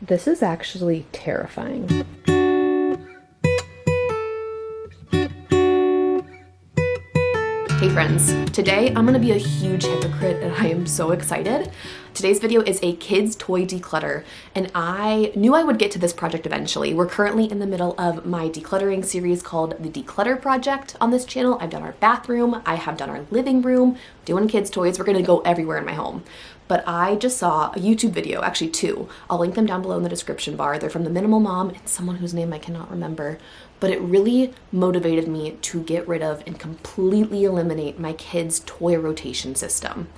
This is actually terrifying. Hey friends, today I'm gonna be a huge hypocrite and I am so excited. Today's video is a kids toy declutter and I knew I would get to this project eventually. We're currently in the middle of my decluttering series called the Declutter Project on this channel. I've done our bathroom, I have done our living room, doing kids toys. We're gonna go everywhere in my home. But I just saw a YouTube video, actually two. I'll link them down below in the description bar. They're from the Minimal Mom and someone whose name I cannot remember. But it really motivated me to get rid of and completely eliminate my kids' toy rotation system.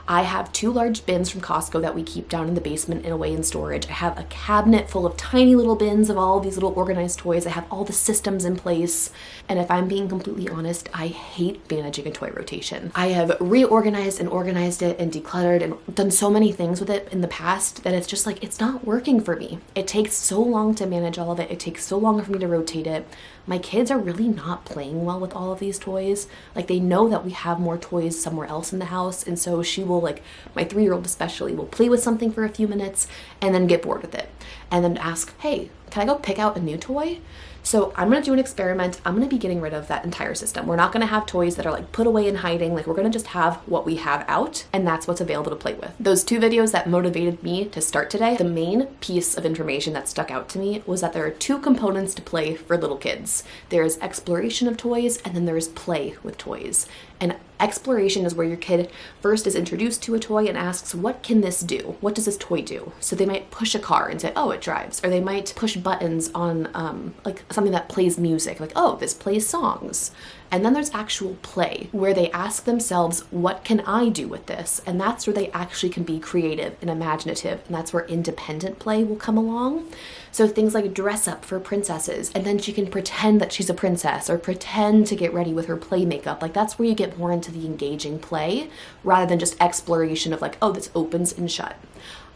I have two large bins from Costco that we keep down in the basement and away in storage. I have a cabinet full of tiny little bins of all these little organized toys. I have all the systems in place. And if I'm being completely honest, I hate managing a toy rotation. I have reorganized and organized it and decluttered and done so many things with it in the past that it's just like, it's not working for me. It takes so long to manage all of it. It takes so long for me to rotate it. My kids are really not playing well with all of these toys. Like, they know that we have more toys somewhere else in the house, and so she will, like, my 3-year-old especially, will play with something for a few minutes and then get bored with it and then ask, hey, can I go pick out a new toy? So I'm gonna do an experiment. I'm gonna be getting rid of that entire system. We're not gonna have toys that are like put away and hiding. Like, we're gonna just have what we have out, and that's what's available to play with. Those two videos that motivated me to start today, the main piece of information that stuck out to me was that there are two components to play for little kids. There's exploration of toys, and then there's play with toys. And exploration is where your kid first is introduced to a toy and asks, what can this do? What does this toy do? So they might push a car and say, oh, it drives. Or they might push buttons on like something that plays music, like, oh, this plays songs. And then there's actual play, where they ask themselves, what can I do with this? And that's where they actually can be creative and imaginative, and that's where independent play will come along. So things like dress up for princesses, and then she can pretend that she's a princess, or pretend to get ready with her play makeup. Like, that's where you get more into the engaging play, rather than just exploration of like, oh, this opens and shut.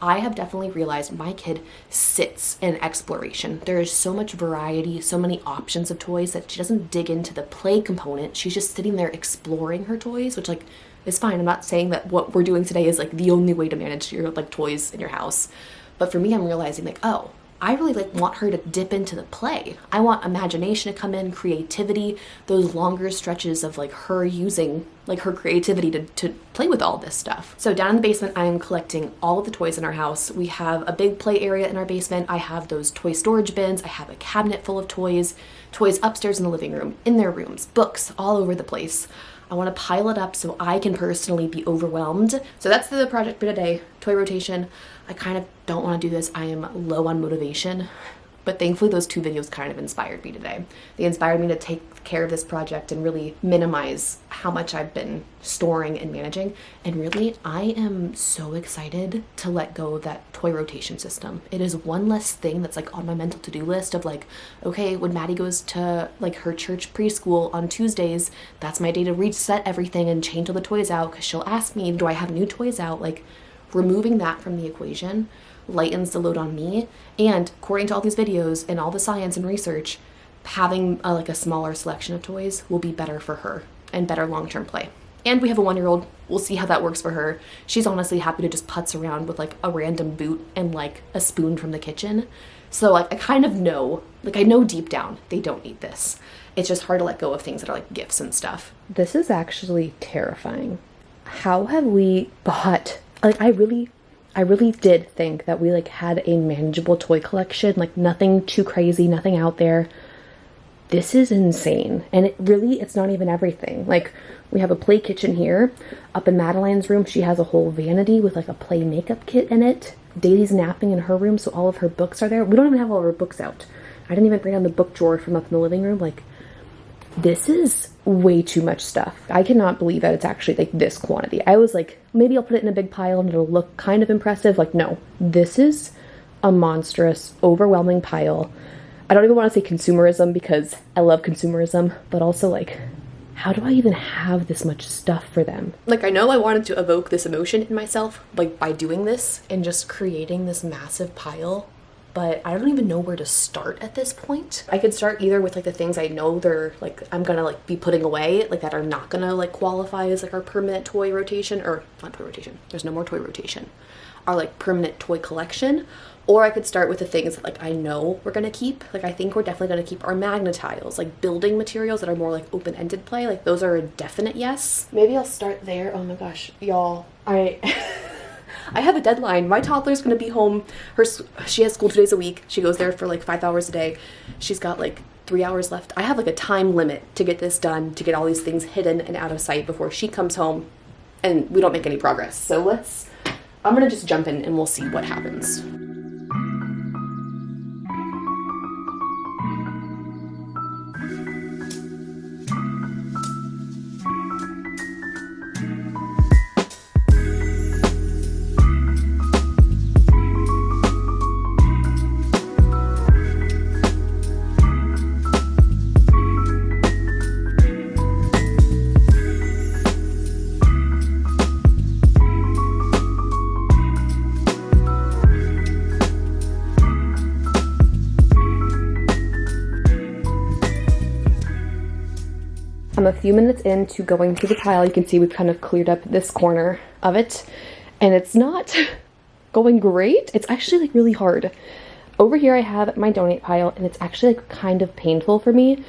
I have definitely realized my kid sits in exploration. There is so much variety, so many options of toys that she doesn't dig into the play component. She's just sitting there exploring her toys, which, like, is fine. I'm not saying that what we're doing today is like the only way to manage your like toys in your house. But for me, I'm realizing like, oh, I really like want her to dip into the play. I want imagination to come in, creativity, those longer stretches of like her using like her creativity to play with all this stuff. So down in the basement, I am collecting all of the toys in our house. We have a big play area in our basement. I have those toy storage bins. I have a cabinet full of toys upstairs in the living room, in their rooms, books all over the place. I want to pile it up so I can personally be overwhelmed. So that's the project for today, toy rotation. I kind of don't want to do this. I am low on motivation, but thankfully those two videos kind of inspired me today. They inspired me to take care of this project and really minimize how much I've been storing and managing. And really, I am so excited to let go of that toy rotation system. It is one less thing that's like on my mental to-do list of like, okay, when Maddie goes to like her church preschool on Tuesdays, that's my day to reset everything and change all the toys out, because she'll ask me, do I have new toys out? Like, removing that from the equation lightens the load on me. And according to all these videos and all the science and research, having like a smaller selection of toys will be better for her and better long-term play. And we have a 1-year-old. We'll see how that works for her. She's honestly happy to just putz around with like a random boot and like a spoon from the kitchen. So like, I kind of know, like, I know deep down they don't need this. It's just hard to let go of things that are like gifts and stuff. This is actually terrifying. How have we bought, like, I really did think that we like had a manageable toy collection, like nothing too crazy, nothing out there. This is insane. And it's not even everything. Like, we have a play kitchen here. Up in Madeline's room, she has a whole vanity with like a play makeup kit in it. Daisy's napping in her room, so all of her books are there. We don't even have all of our books out. I didn't even bring down the book drawer from up in the living room. Like, this is way too much stuff. I cannot believe that it's actually like this quantity. I was like, maybe I'll put it in a big pile and it'll look kind of impressive. Like, no, this is a monstrous, overwhelming pile. I don't even want to say consumerism, because I love consumerism, but also like, how do I even have this much stuff for them? Like, I know I wanted to evoke this emotion in myself, like by doing this and just creating this massive pile, but I don't even know where to start at this point. I could start either with like the things I know they're like, I'm gonna like be putting away, like that are not gonna like qualify as like our permanent toy rotation, or not toy rotation, there's no more toy rotation. our like permanent toy collection, or I could start with the things that like I know we're gonna keep. Like I think we're definitely gonna keep our magnetiles, like building materials that are more like open-ended play. Like those are a definite yes. Maybe I'll start there. Oh my gosh, y'all, I have a deadline. My toddler's gonna be home. She has school 2 days a week. She goes there for like 5 hours a day. She's got like 3 hours left. I have like a time limit to get this done, to get all these things hidden and out of sight before she comes home and we don't make any progress. So I'm gonna just jump in and we'll see what happens. I'm a few minutes into going through the pile. You can see we've kind of cleared up this corner of it, and it's not going great. It's actually like really hard. Over here I have my donate pile, and it's actually like kind of painful for me,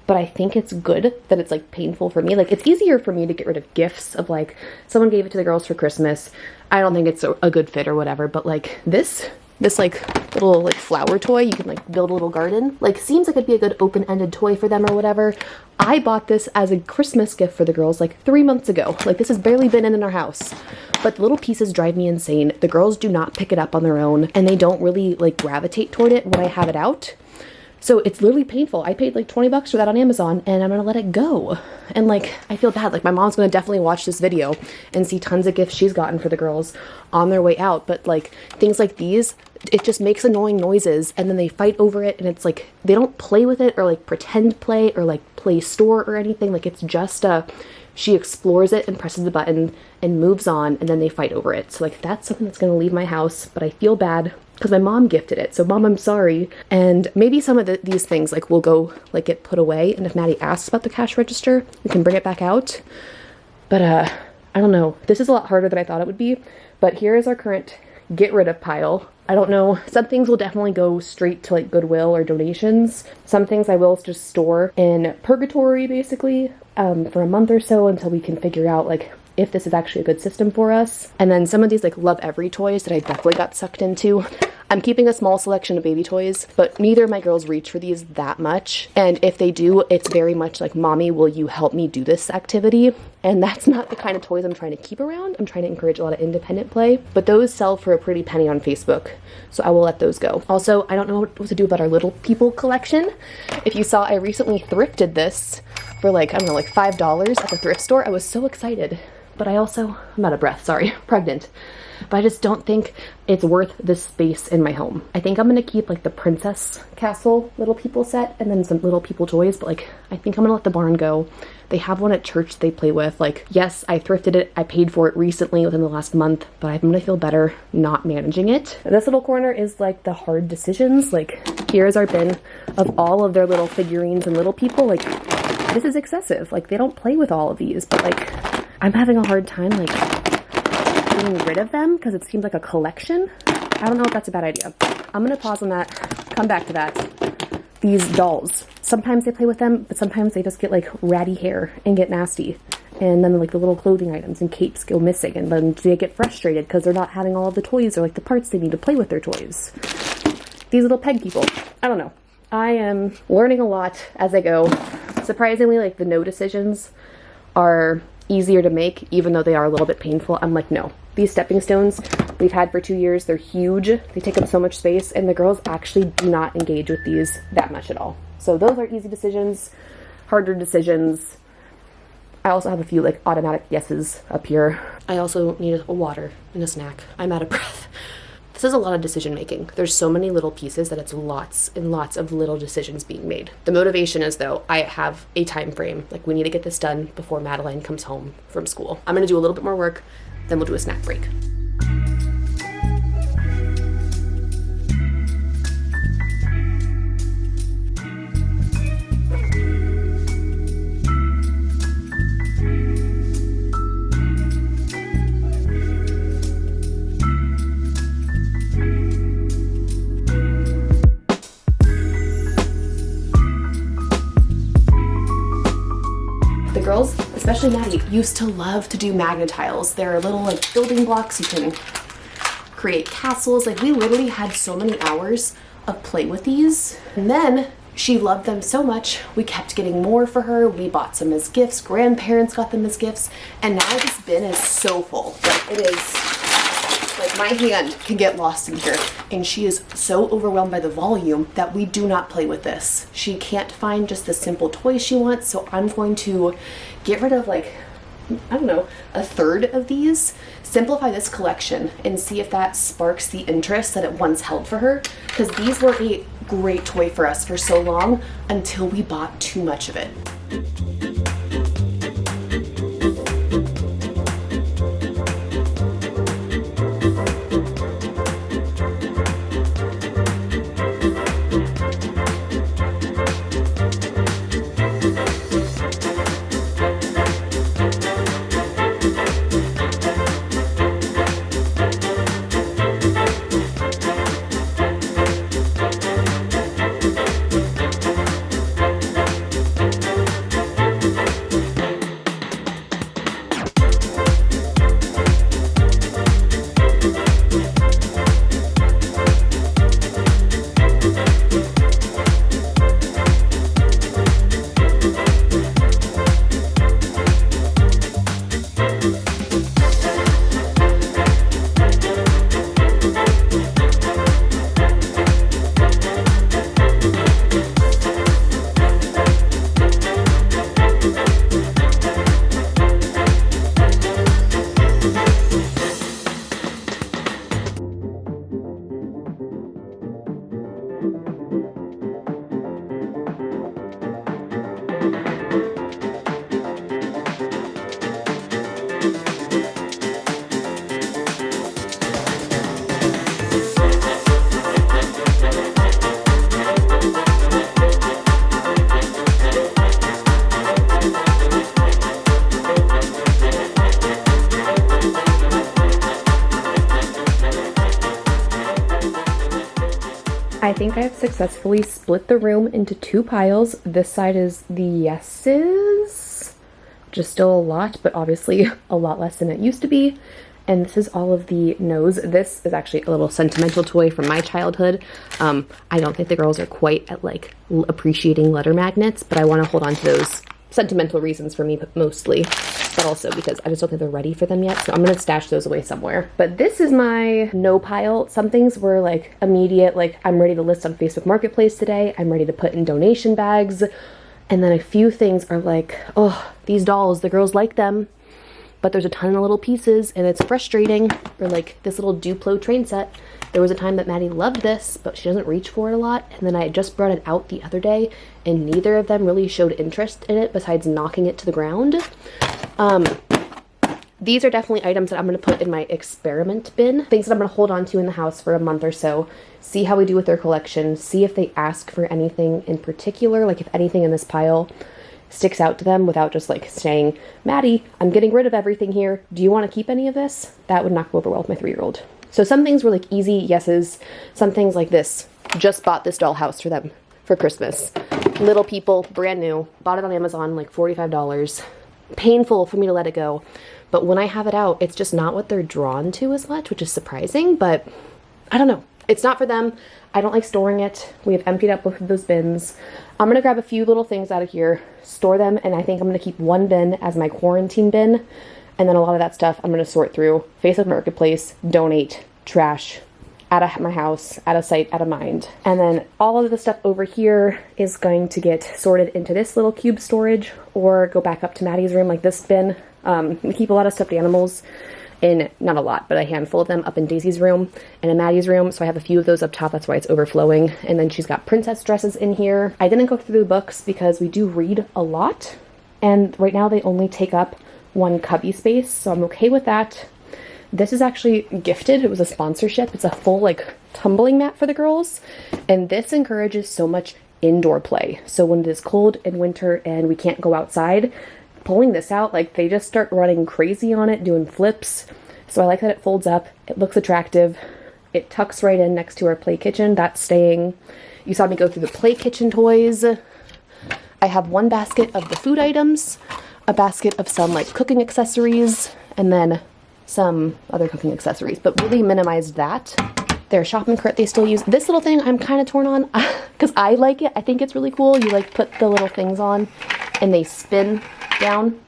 but I think it's good that it's like painful for me. Like it's easier for me to get rid of gifts of like someone gave it to the girls for Christmas. I don't think it's a good fit or whatever, but like this like little like flower toy, you can like build a little garden, like seems like it'd be a good open-ended toy for them or whatever. I bought this as a Christmas gift for the girls like 3 months ago. Like this has barely been in our house, but the little pieces drive me insane. The girls do not pick it up on their own, and they don't really like gravitate toward it when I have it out. So it's literally painful. I paid like 20 bucks for that on Amazon, and I'm gonna let it go. And like, I feel bad. Like my mom's gonna definitely watch this video and see tons of gifts she's gotten for the girls on their way out. But like things like these, it just makes annoying noises, and then they fight over it, and it's like, they don't play with it or like pretend play or like play store or anything. Like it's just she explores it and presses the button and moves on, and then they fight over it. So like that's something that's gonna leave my house, but I feel bad because my mom gifted it. So Mom, I'm sorry. And maybe some of these things like will go like get put away, and if Maddie asks about the cash register, we can bring it back out. But I don't know. This is a lot harder than I thought it would be. But here is our current get rid of pile. I don't know. Some things will definitely go straight to like Goodwill or donations. Some things I will just store in purgatory basically for a month or so until we can figure out like if this is actually a good system for us. And then some of these like Love Every toys that I definitely got sucked into. I'm keeping a small selection of baby toys, but neither of my girls reach for these that much. And if they do, it's very much like, Mommy, will you help me do this activity? And that's not the kind of toys I'm trying to keep around. I'm trying to encourage a lot of independent play, but those sell for a pretty penny on Facebook. So I will let those go. Also, I don't know what to do about our Little People collection. If you saw, I recently thrifted this for like, I don't know, like $5 at the thrift store. I was so excited. But I'm out of breath, sorry, pregnant. But I just don't think it's worth the space in my home. I think I'm gonna keep like the Princess Castle Little People set and then some Little People toys, but like, I think I'm gonna let the barn go. They have one at church they play with. Like, yes, I thrifted it. I paid for it recently within the last month, but I'm gonna feel better not managing it. And this little corner is like the hard decisions. Like, here's our bin of all of their little figurines and Little People. Like, this is excessive. Like, they don't play with all of these, but like, I'm having a hard time like getting rid of them because it seems like a collection. I don't know if that's a bad idea. I'm gonna pause on that, come back to that. These dolls, sometimes they play with them, but sometimes they just get like ratty hair and get nasty. And then like the little clothing items and capes go missing, and then they get frustrated because they're not having all of the toys or like the parts they need to play with their toys. These little peg people, I don't know. I am learning a lot as I go. Surprisingly, like the no decisions are easier to make, even though they are a little bit painful. I'm like, no, these stepping stones we've had for 2 years, they're huge, they take up so much space, and the girls actually do not engage with these that much at all. So those are easy decisions. Harder decisions, I also have a few like automatic yeses up here. I also need a water and a snack. I'm out of breath. This is a lot of decision making. There's so many little pieces that it's lots and lots of little decisions being made. The motivation is, though, I have a time frame. Like, we need to get this done before Madeline comes home from school. I'm gonna do a little bit more work, then we'll do a snack break. girls, especially Maddie, used to love to do magnetiles. They're little like building blocks. You can create castles. Like we literally had so many hours of play with these. And then she loved them so much, we kept getting more for her. We bought some as gifts. Grandparents got them as gifts. And now this bin is so full. Like it is, like my hand can get lost in here. And she is so overwhelmed by the volume that we do not play with this. She can't find just the simple toys she wants. So I'm going to get rid of like, I don't know, a third of these, simplify this collection, and see if that sparks the interest that it once held for her. Because these were a great toy for us for so long until we bought too much of it. I think I've successfully split the room into two piles. This side is the yeses, which is still a lot, but obviously a lot less than it used to be. And this is all of the no's. This is actually a little sentimental toy from my childhood. I don't think the girls are quite at like appreciating letter magnets, but I want to hold on to those sentimental reasons for me mostly, but also because I just don't think they're ready for them yet. So I'm going to stash those away somewhere. But this is my no pile. Some things were like immediate, like I'm ready to list on Facebook Marketplace today. I'm ready to put in donation bags. And then a few things are like, oh, these dolls, the girls like them, but there's a ton of little pieces and it's frustrating. Or like this little Duplo train set. There was a time that Maddie loved this, but she doesn't reach for it a lot. And then I just brought it out the other day and neither of them really showed interest in it besides knocking it to the ground. These are definitely items that I'm going to put in my experiment bin. Things that I'm going to hold on to in the house for a month or so. See how we do with their collection. See if they ask for anything in particular. Like if anything in this pile sticks out to them without just like saying, Maddie, I'm getting rid of everything here. Do you want to keep any of this? That would not go over well with my 3-year-old. So some things were like easy yeses. Some things like this. Just bought this dollhouse for them for Christmas. Little People, brand new. Bought it on Amazon, like $45. Painful for me to let it go. But when I have it out, it's just not what they're drawn to as much, which is surprising, but I don't know. It's not for them. I don't like storing it. We have emptied out both of those bins. I'm going to grab a few little things out of here, store them, and I think I'm going to keep one bin as my quarantine bin. And then a lot of that stuff I'm going to sort through Facebook Marketplace, donate, trash, out of my house, out of sight, out of mind. And then all of the stuff over here is going to get sorted into this little cube storage or go back up to Maddie's room like this bin. We keep a lot of stuffed animals in, not a lot, but a handful of them up in Daisy's room and in Maddie's room. So I have a few of those up top. That's why it's overflowing. And then she's got princess dresses in here. I didn't go through the books because we do read a lot. And right now they only take up one cubby space. So I'm okay with that. This is actually gifted. It was a sponsorship. It's a full like tumbling mat for the girls. And this encourages so much indoor play. So when it is cold in winter and we can't go outside, pulling this out, like they just start running crazy on it, doing flips. So I like that it folds up. It looks attractive. It tucks right in next to our play kitchen. That's staying. You saw me go through the play kitchen toys. I have one basket of the food items. a basket of some like cooking accessories and then some other cooking accessories, but really minimized that. Their shopping cart they still use. This little thing I'm kind of torn on because I like it. I think it's really cool. You like put the little things on and they spin down.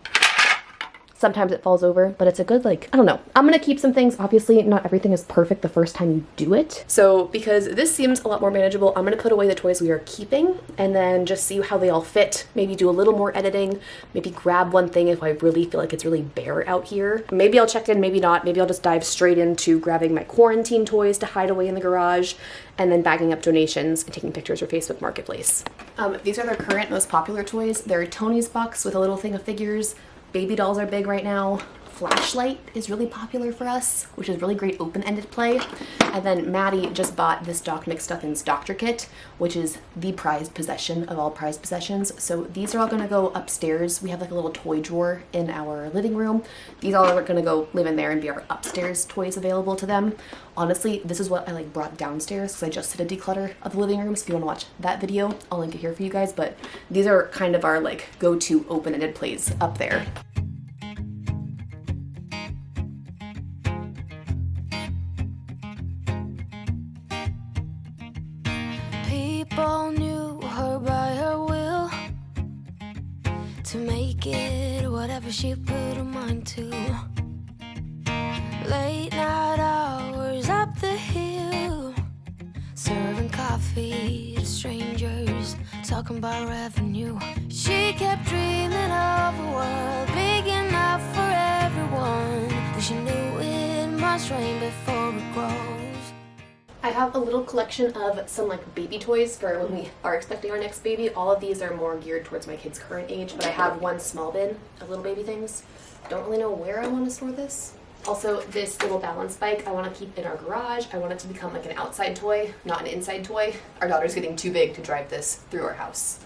Sometimes it falls over, but it's a good, like, I don't know. I'm gonna keep some things. Obviously, not everything is perfect the first time you do it. So because this seems a lot more manageable, I'm gonna put away the toys we are keeping and then just see how they all fit. Maybe do a little more editing. Maybe grab one thing if I really feel like it's really bare out here. Maybe I'll check in, maybe not. Maybe I'll just dive straight into grabbing my quarantine toys to hide away in the garage and then bagging up donations and taking pictures for Facebook Marketplace. These are their current most popular toys. They're Tony's box with a little thing of figures. Baby dolls are big right now. Flashlight is really popular for us, which is really great open-ended play. And then Maddie just bought this Doc McStuffins Doctor Kit, which is the prized possession of all prized possessions. So these are all gonna go upstairs. We have like a little toy drawer in our living room. These all are gonna go live in there and be our upstairs toys available to them. Honestly, this is what I like brought downstairs because I just did a declutter of the living room. So if you wanna watch that video, I'll link it here for you guys. But these are kind of our like go-to open-ended plays up there. People knew her by her will to make it whatever she put her mind to. Late night hours up the hill, serving coffee to strangers, talking about revenue. She kept dreaming of a world big enough for everyone, but she knew it must rain before it grows. I have a little collection of some like baby toys for when we are expecting our next baby. All of these are more geared towards my kid's current age, but I have one small bin of little baby things. Don't really know where I want to store this. Also, this little balance bike I want to keep in our garage. I want it to become like an outside toy, not an inside toy. Our daughter's getting too big to drive this through our house.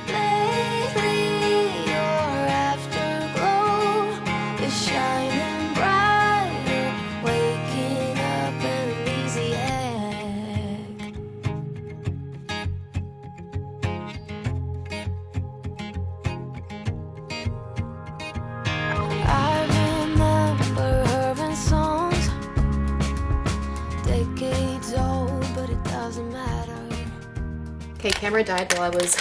Lately, your afterglow is shining brighter, waking up an easy egg. I remember her in songs, decades old, but it doesn't matter. Okay, camera died while I was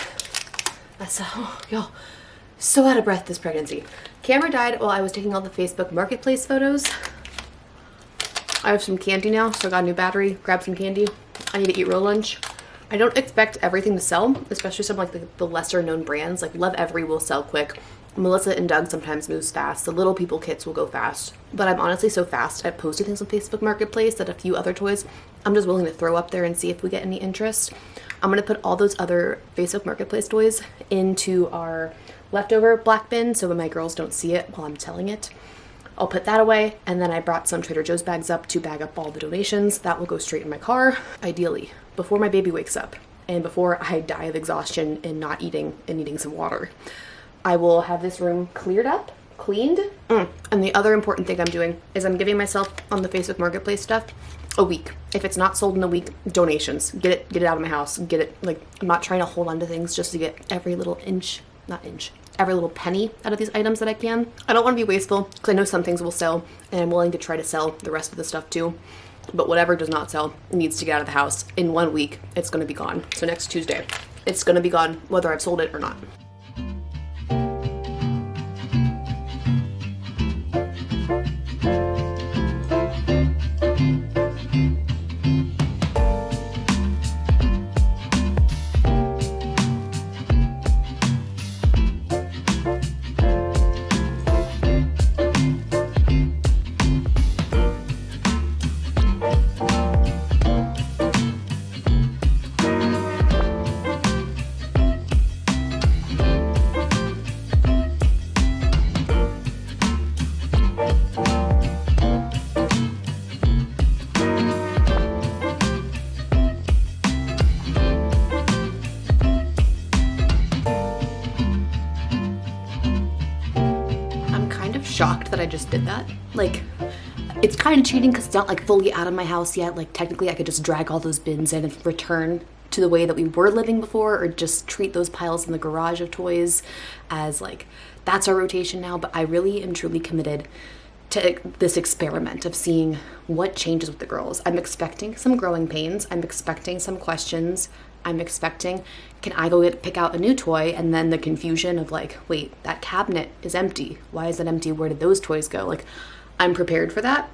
so out of breath this pregnancy. Camera died while I was taking all the Facebook Marketplace photos. I have some candy now, so I got a new battery. Grab some candy. I need to eat real lunch. I don't expect everything to sell, especially some like the lesser known brands. Like Love Every will sell quick. Melissa and Doug sometimes moves fast. The Little People kits will go fast. But I'm honestly so fast at posting things on Facebook Marketplace that a few other toys I'm just willing to throw up there and see if we get any interest. I'm going to put all those other Facebook Marketplace toys into our leftover black bin so when my girls don't see it while I'm telling it. I'll put that away, and then I brought some Trader Joe's bags up to bag up all the donations. That will go straight in my car, ideally, before my baby wakes up and before I die of exhaustion and not eating and needing some water. I will have this room cleared up, cleaned. And the other important thing I'm doing is I'm giving myself on the Facebook Marketplace stuff a week. If it's not sold in a week, donations. Get it out of my house. Get it, like, I'm not trying to hold on to things just to get every little every little penny out of these items that I can. I don't want to be wasteful because I know some things will sell and I'm willing to try to sell the rest of the stuff too. But whatever does not sell needs to get out of the house. In 1 week, it's going to be gone. So next Tuesday, it's going to be gone whether I've sold it or not. Shocked that I just did that. Like, it's kind of cheating because it's not like fully out of my house yet. Like, technically I could just drag all those bins in and return to the way that we were living before, or just treat those piles in the garage of toys as like, that's our rotation now. But I really am truly committed to this experiment of seeing what changes with the girls. I'm expecting some growing pains. I'm expecting some questions. I'm expecting, can I go pick out a new toy? And then the confusion of like, wait, that cabinet is empty. Why is it empty? Where did those toys go? Like, I'm prepared for that.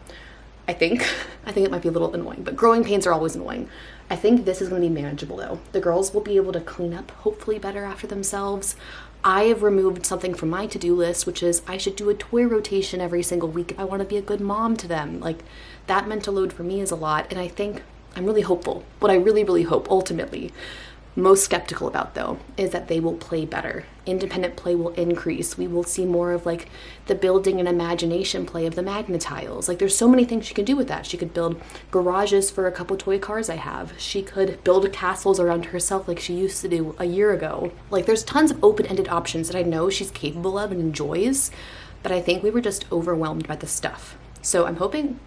I think it might be a little annoying, but growing pains are always annoying. I think this is going to be manageable though. The girls will be able to clean up hopefully better after themselves. I have removed something from my to-do list, which is I should do a toy rotation every single week if I want to be a good mom to them. Like, that mental load for me is a lot. And I think I'm really hopeful. What I really, really hope ultimately, most skeptical about though, is that they will play better. Independent play will increase. We will see more of like the building and imagination play of the magnet tiles. Like, there's so many things she can do with that. She could build garages for a couple toy cars I have. She could build castles around herself like she used to do a year ago. Like, there's tons of open-ended options that I know she's capable of and enjoys, but I think we were just overwhelmed by the stuff. So I'm hoping,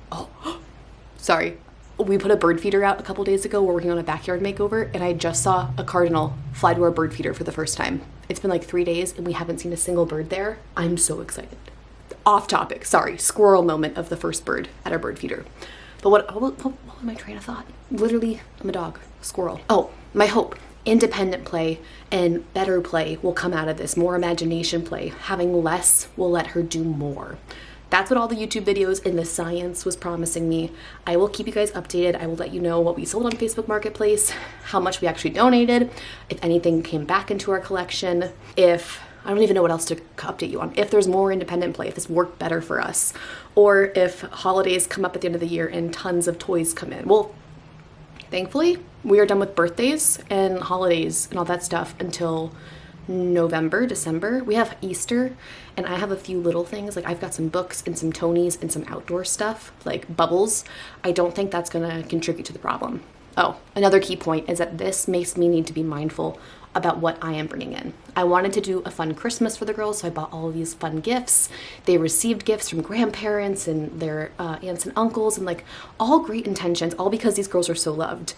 sorry. We put a bird feeder out a couple days ago. We're working on a backyard makeover, and I just saw a cardinal fly to our bird feeder for the first time. It's been like 3 days and we haven't seen a single bird there. I'm so excited. Off topic, sorry, squirrel moment of the first bird at our bird feeder. But what was my train of thought? Literally, I'm a dog, squirrel. Oh, my hope. Independent play and better play will come out of this. More imagination play. Having less will let her do more. That's what all the YouTube videos and the science was promising me. I will keep you guys updated. I will let you know what we sold on Facebook Marketplace, how much we actually donated, if anything came back into our collection, if I don't even know what else to update you on, if there's more independent play, if this worked better for us, or if holidays come up at the end of the year and tons of toys come in. Well, thankfully, we are done with birthdays and holidays and all that stuff until November, December. We have Easter, and I have a few little things. Like, I've got some books and some Tonys and some outdoor stuff, like bubbles. I don't think that's gonna contribute to the problem. Oh, another key point is that this makes me need to be mindful about what I am bringing in. I wanted to do a fun Christmas for the girls, so I bought all of these fun gifts. They received gifts from grandparents and their aunts and uncles, and like, all great intentions, all because these girls are so loved.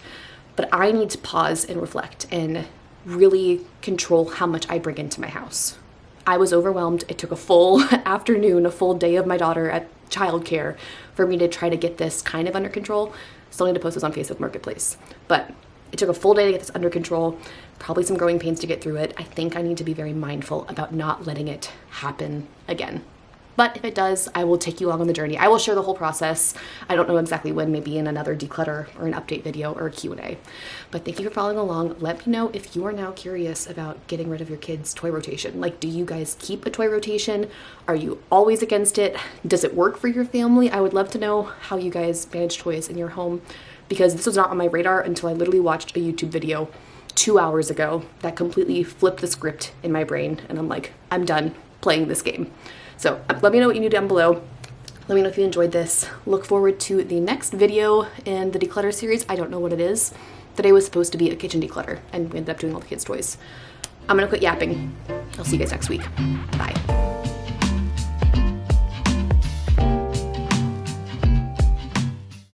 But I need to pause and reflect and really control how much I bring into my house. I was overwhelmed. It took a full afternoon, a full day of my daughter at childcare for me to try to get this kind of under control. Still need to post this on Facebook Marketplace, but it took a full day to get this under control, probably some growing pains to get through it. I think I need to be very mindful about not letting it happen again. But if it does, I will take you along on the journey. I will share the whole process. I don't know exactly when, maybe in another declutter or an update video or a Q&A. But thank you for following along. Let me know if you are now curious about getting rid of your kids' toy rotation. Like, do you guys keep a toy rotation? Are you always against it? Does it work for your family? I would love to know how you guys manage toys in your home, because this was not on my radar until I literally watched a YouTube video 2 hours ago that completely flipped the script in my brain. And I'm like, I'm done playing this game. So let me know what you do down below. Let me know if you enjoyed this. Look forward to the next video in the declutter series. I don't know what it is. Today was supposed to be a kitchen declutter, and we ended up doing all the kids' toys. I'm gonna quit yapping. I'll see you guys next week. Bye.